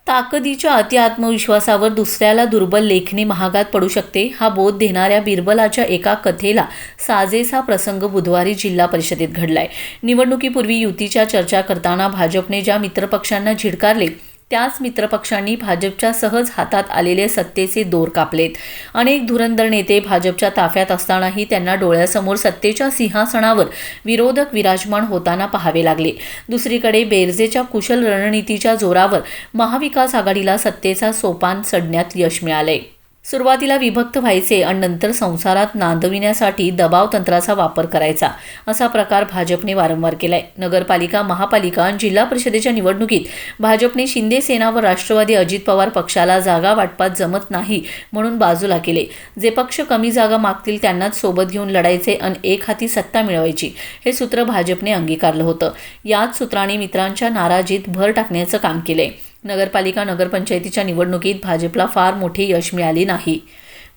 ताकदीच्या अति आत्मविश्वासावर दुसऱ्याला दुर्बल लेखणे महागात पडू शकते, हा बोध देणाऱ्या बिरबलाच्या एका कथेला साजेसा प्रसंग बुधवारी जिल्हा परिषदेत घडलाय. निवडणुकीपूर्वी युतीच्या चर्चा करताना भाजपने ज्या मित्रपक्षांना झिडकारले त्याच मित्रपक्षांनी भाजपच्या सहज हातात आलेले सत्तेचे दोर कापलेत. अनेक धुरंधर नेते भाजपच्या ताफ्यात असतानाही त्यांना डोळ्यासमोर सत्तेच्या सिंहासनावर विरोधक विराजमान होताना पाहावे लागले. दुसरीकडे बेरजेच्या कुशल रणनीतीच्या जोरावर महाविकास आघाडीला सत्तेचा सोपान चढण्यात यश मिळाले. सुरुवातीला विभक्त व्हायचे आणि नंतर संसारात नांदविण्यासाठी दबाव तंत्राचा वापर करायचा, असा प्रकार भाजपने वारंवार केलाय. नगरपालिका, महापालिका आणि जिल्हा परिषदेच्या निवडणुकीत भाजपने शिंदे सेना व राष्ट्रवादी अजित पवार पक्षाला जागा वाटपात जमत नाही म्हणून बाजूला केले. जे पक्ष कमी जागा मागतील त्यांनाच सोबत घेऊन लढायचे आणि एक हाती सत्ता मिळवायची, हे सूत्र भाजपने अंगीकारलं होतं. याच सूत्राने मित्रांच्या नाराजीत भर टाकण्याचं काम केलंय. नगरपालिका, नगरपंचायतीच्या निवडणुकीत भाजपला फार मोठे यश मिळाले नाही.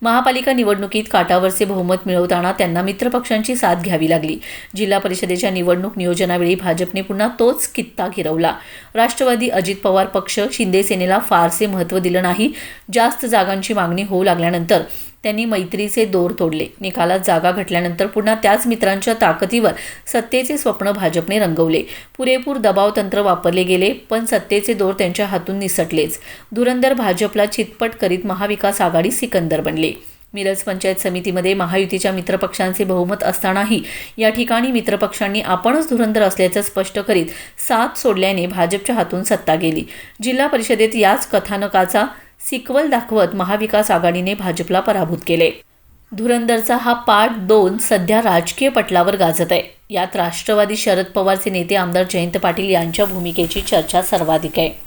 महापालिका निवडणुकीत काटावरचे बहुमत मिळवताना त्यांना मित्रपक्षांची साथ घ्यावी लागली. जिल्हा परिषदेच्या निवडणूक नियोजनावेळी भाजपने पुन्हा तोच कित्ता गिरवला. राष्ट्रवादी अजित पवार पक्ष शिंदे सेनेला फारसे महत्त्व दिलं नाही. जास्त जागांची मागणी होऊ लागल्यानंतर त्यांनी मैत्रीचे दोर तोडले. निकालात जागा घटल्यानंतर पुन्हा त्याच मित्रांच्या ताकदीवर सत्तेचे स्वप्न भाजपने रंगवले. पुरेपूर दबाव तंत्र वापरले गेले, पण सत्तेचे दोर त्यांच्या हातून निसटलेच. धुरंधर भाजपला चितपट करीत महाविकास आघाडी सिकंदर बनले. मिरज पंचायत समितीमध्ये महायुतीच्या मित्रपक्षांचे बहुमत असतानाही या ठिकाणी मित्रपक्षांनी आपणच धुरंधर असल्याचं स्पष्ट करीत साथ सोडल्याने भाजपच्या हातून सत्ता गेली. जिल्हा परिषदेत याच कथानकाचा सिक्वल दाखवत महाविकास आघाडीने भाजपला पराभूत केले. धुरंधरचा हा पार्ट 2 सध्या राजकीय पटलावर गाजत आहे. यात राष्ट्रवादी शरद पवारचे नेते आमदार जयंत पाटील यांच्या भूमिकेची चर्चा सर्वाधिक आहे.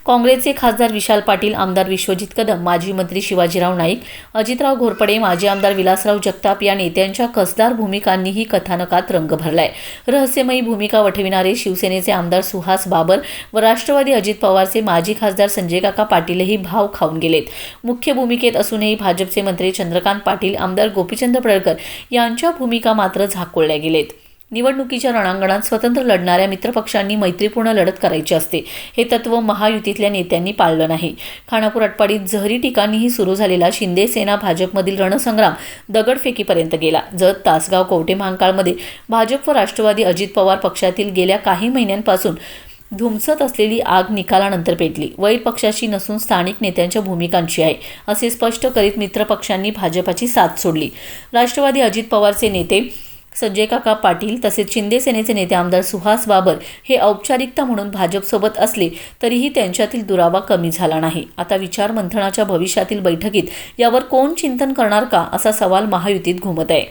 काँग्रेसचे खासदार विशाल पाटील, आमदार विश्वजित कदम, माजी मंत्री शिवाजीराव नाईक, अजितराव घोरपडे, माजी आमदार विलासराव जगताप या नेत्यांच्या कसदार भूमिकांनीही कथानकात रंग भरलाय. रहस्यमयी भूमिका वठविणारे शिवसेनेचे आमदार सुहास बाबर व राष्ट्रवादी अजित पवारचे माजी खासदार संजय काका पाटीलही भाव खाऊन गेलेत. मुख्य भूमिकेत असूनही भाजपचे मंत्री चंद्रकांत पाटील, आमदार गोपीचंद पडळकर यांच्या भूमिका मात्र झाकोळल्या गेलेत. निवडणुकीच्या रणांगणात स्वतंत्र लढणाऱ्या मित्रपक्षांनी मैत्रीपूर्ण लढत करायची असते, हे तत्त्व महायुतीतल्या नेत्यांनी पाळलं नाही. खानापूर आटपाडीत जहरी टिकाणीही सुरू झालेला शिंदे सेना भाजपमधील रणसंग्राम दगडफेकीपर्यंत गेला. जत, तासगाव, कवठे महांकाळमध्ये भाजप व राष्ट्रवादी अजित पवार पक्षातील गेल्या काही महिन्यांपासून धुमसत असलेली आग निकालानंतर पेटली. वैर पक्षाची नसून स्थानिक नेत्यांच्या भूमिकांची आहे, असे स्पष्ट करीत मित्रपक्षांनी भाजपाची साथ सोडली. राष्ट्रवादी अजित पवारचे नेते संजय काका पाटील तसेच शिंदे सेनेचे नेते आमदार सुहास बाबर हे औपचारिकता म्हणून भाजपसोबत असले तरीही त्यांच्यातील दुरावा कमी झाला नाही. आता विचारमंथनाच्या भविष्यातील बैठकीत यावर कोण चिंतन करणार का, असा सवाल महायुतीत घुमत आहे.